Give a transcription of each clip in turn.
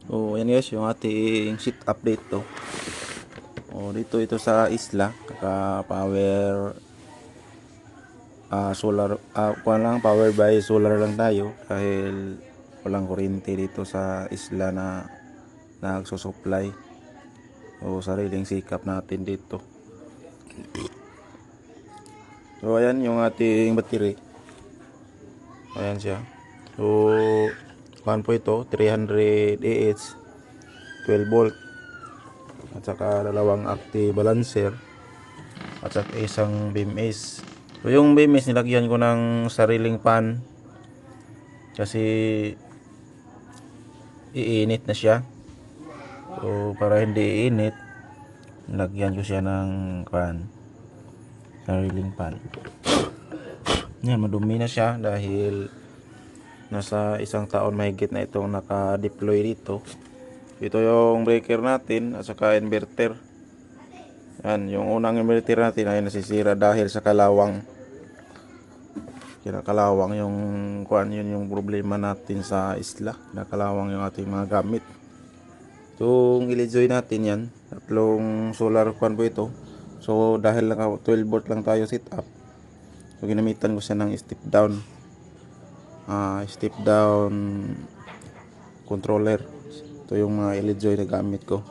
So ayan guys, yung ating seat update to. Dito ito sa isla, naka power solar, kuha lang, power by solar lang tayo dahil walang kuryente dito sa isla na nagsusupply. Sariling sikap natin dito. So ayan yung ating battery. Ayan siya. So kuhan po ito, 300 AH, 12 volt, at saka dalawang active balancer, at saka isang beam ace. So yung beam ace nilagyan ko ng sariling pan kasi iinit na siya. So para hindi iinit, nilagyan ko siya ng pan, sariling pan. Yan, madumi na siya dahil nasa isang taon mahigit na itong naka-deploy dito. Ito yung breaker natin at saka inverter. Yan, yung unang inverter natin ay nasisira dahil sa kalawang. Kinakalawang yung kuan, yun yung problema natin sa isla. Kinakalawang yung ating mga gamit. So, ilijoy natin yan. Tatlong solar kuan po ito. So, dahil naka 12 volt lang tayo sit up. So, ginamitan ko siya ng step down controller. Ito yung mga ilijoy na gamit ko.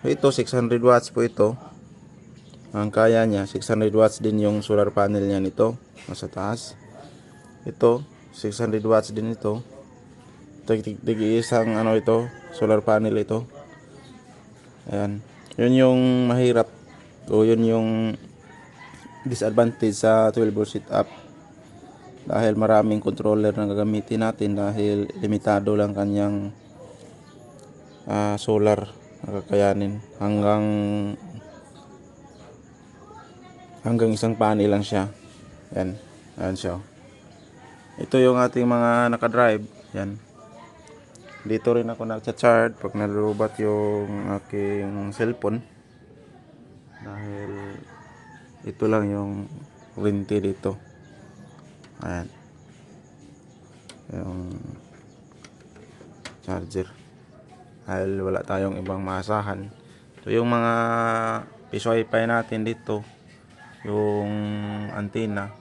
So, ito 600 watts po ito. Ang kaya niya 600 watts din yung solar panel niya nito nasa taas. Ito 600 watts din ito. Isang ito, solar panel ito. Ayan. Yun yung mahirap o yun yung disadvantage sa 12 volt setup. Dahil maraming controller na gagamitin natin dahil limitado lang kanyang solar na kakayanin. Hanggang isang panel lang siya. Yan. Ayan siya. Ito yung ating mga nakadrive. Yan. Dito rin ako nagcha-charge pag nalubat yung aking cellphone. Dahil ito lang yung warranty dito. Ayan. Yung charger. Dahil wala tayong ibang maasahan. So yung mga piso wifi natin dito, yung antenna.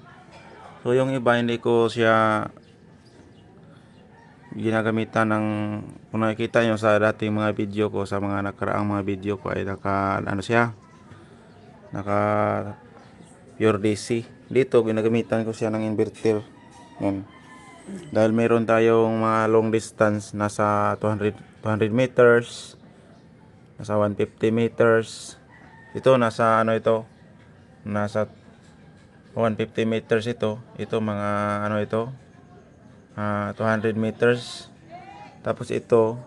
So yung iba hindi ko siya ginagamitan ng, kung nakikita nyo sa dating mga video ko, sa mga nakaraang mga video ko ay naka pure DC. Dito ginagamitan ko siya ng inverter. Yan. Dahil meron tayong mga long distance nasa 200 meters, nasa 150 meters. Ito nasa nasa 150 meters ito. Ito mga 200 meters. Tapos ito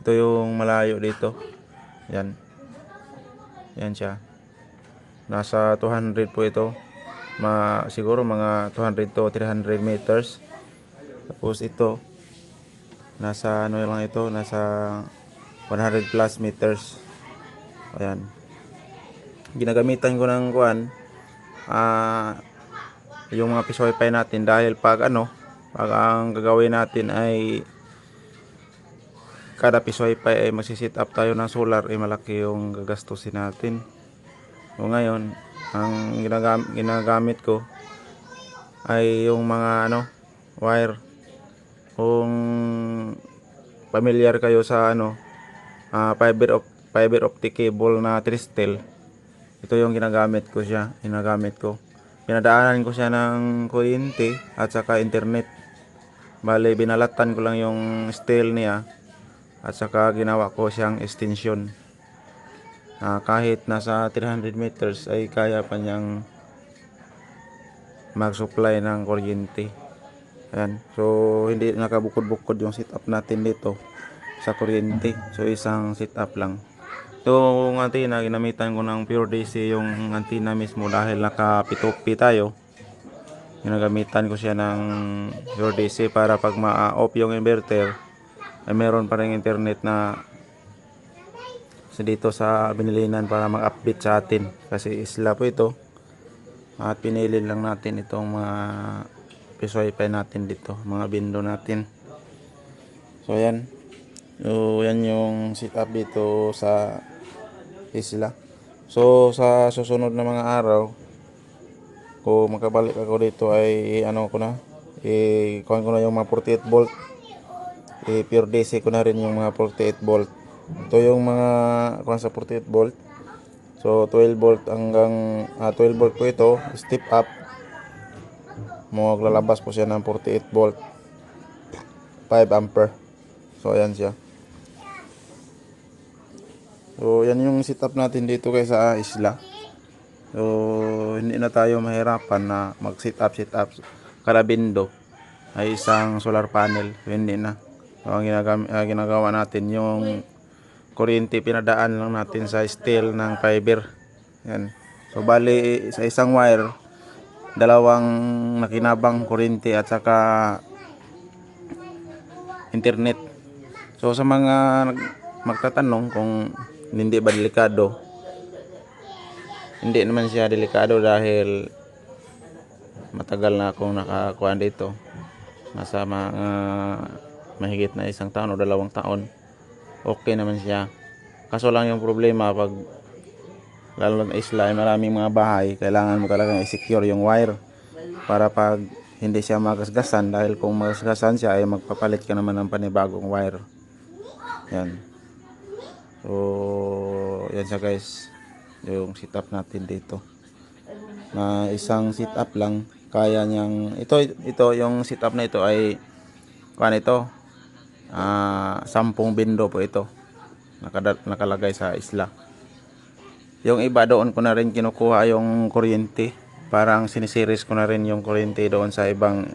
yung malayo dito. Yan. Yan siya. Nasa 200 po ito. Siguro mga 200 to 300 meters. Tapos ito nasa lang ito, nasa 100 plus meters. Ayan. Ginagamitan ko ng kuan yung mga piso wifi natin dahil pag ang gagawin natin ay kada piso wifi ay magsisit up tayo ng solar, ay malaki yung gagastusin natin. So ngayon, ang ginagamit ko ay yung mga wire. Kung familiar kayo sa fiber optic cable na tristel, ito yung ginagamit ko. Pinadaanan ko siya ng kuryente at saka internet. Bale, binalatan ko lang yung steel niya at saka ginawa ko siyang extension. Kahit nasa 300 meters ay kaya pa niyang mag-supply ng kuryente. Ayan. So, hindi nakabukod-bukod yung setup natin dito sa kuryente. So, isang setup lang. Yung antenna, ginamitan ko ng pure DC yung antenna mismo dahil naka P2P tayo. Ginagamitan ko siya ng pure DC para pag ma-off yung inverter ay meron pa rin internet na dito sa binilinan para mag-update sa atin. Kasi isla po ito. At pinili lang natin itong mga piso wifi natin dito, mga bindo natin. So yan. So yan yung setup dito sa isla. So sa susunod na mga araw, kung makabalik ako dito ay ano ko na, kuhan ko na yung mga 48 volt. Pure DC ko na rin yung mga 48 volt. Ito yung mga kuhan sa 48 volt. So 12 volt hanggang 12 volt po ito, step up. Maglalabas po siya ng 48 volt, 5 ampere. So ayan siya. So yan yung setup natin dito guys sa isla. So hindi na tayo mahirapan na mag-set up kada bindo ay isang solar panel. So, hindi na. So ang ginagawa natin yung kuryente, pinadaan lang natin sa steel ng fiber. Yan. So bali sa isang wire, dalawang nakinabang kuryente at saka internet. So sa mga magtatanong kung hindi ba delikado, hindi naman siya delikado dahil matagal na akong nakakuha dito. Nasa mga mahigit na 1 taon o 2 taon. Okay naman siya. Kaso lang yung problema, pag lalo na isla ay maraming mga bahay, kailangan mo talagang i-secure yung wire para pag hindi siya magasgasan, dahil kung magasgasan siya ay magpapalit ka naman ng panibagong wire. Yan. So yan siya guys, yung setup natin dito na isang setup lang kaya niyang ito yung setup na ito ay ito 10 bindo po ito nakalagay sa isla. Yung iba doon ko na rin kinukuha yung kuryente, parang sinisiris ko na rin yung kuryente doon sa ibang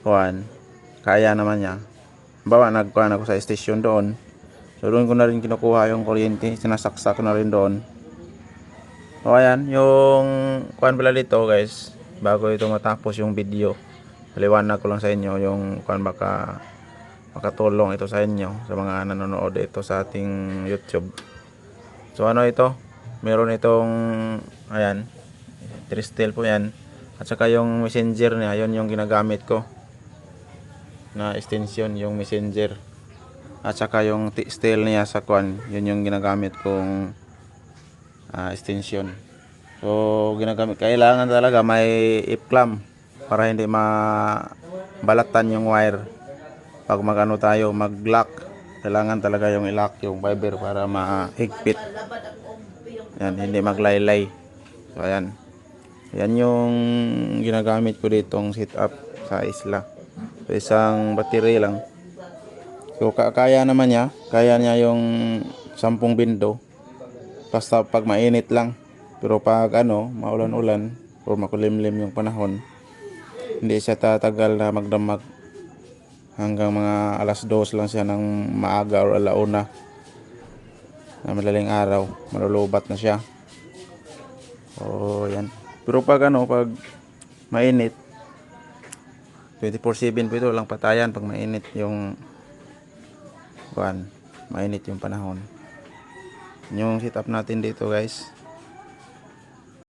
kuhan. Kaya naman niya. Bawa nagkuhan ako sa station doon, so doon ko na rin kinukuha yung kuryente, sinasaksak ko na rin doon. O ayan, yung kuhan pala dito guys, bago ito matapos yung video, paliwanag ko lang sa inyo yung kuhan, baka makatulong ito sa inyo, sa mga nanonood ito sa ating YouTube. So ano ito, meron itong ayan, Tristel po yan, at saka yung messenger niya, yun yung ginagamit ko na extension, yung messenger, at saka yung Tristel niya sa kuhan, yun yung ginagamit kong extension. So ginagamit, kailangan talaga may i-clamp para hindi mabalatan yung wire. Pag magano tayo, mag-lock, kailangan talaga yung i-lock yung fiber para mahigpit. Yan, hindi maglaylay. So ayan. Yan yung ginagamit ko ditong setup sa isla. So isang battery lang. So kaya naman niya, kaya niya yung 10 bindo. Basta pag mainit lang. Pero pag maulan-ulan o makulimlim yung panahon, hindi siya tatagal na magdamag. Hanggang mga 2:00 lang siya ng maaga o 1:00 na madaling araw, malulubat na siya. So yan. Pero pag pag mainit, 24/7 po ito, lang patayan pag mainit yung mainit yung panahon. Yung setup natin dito guys.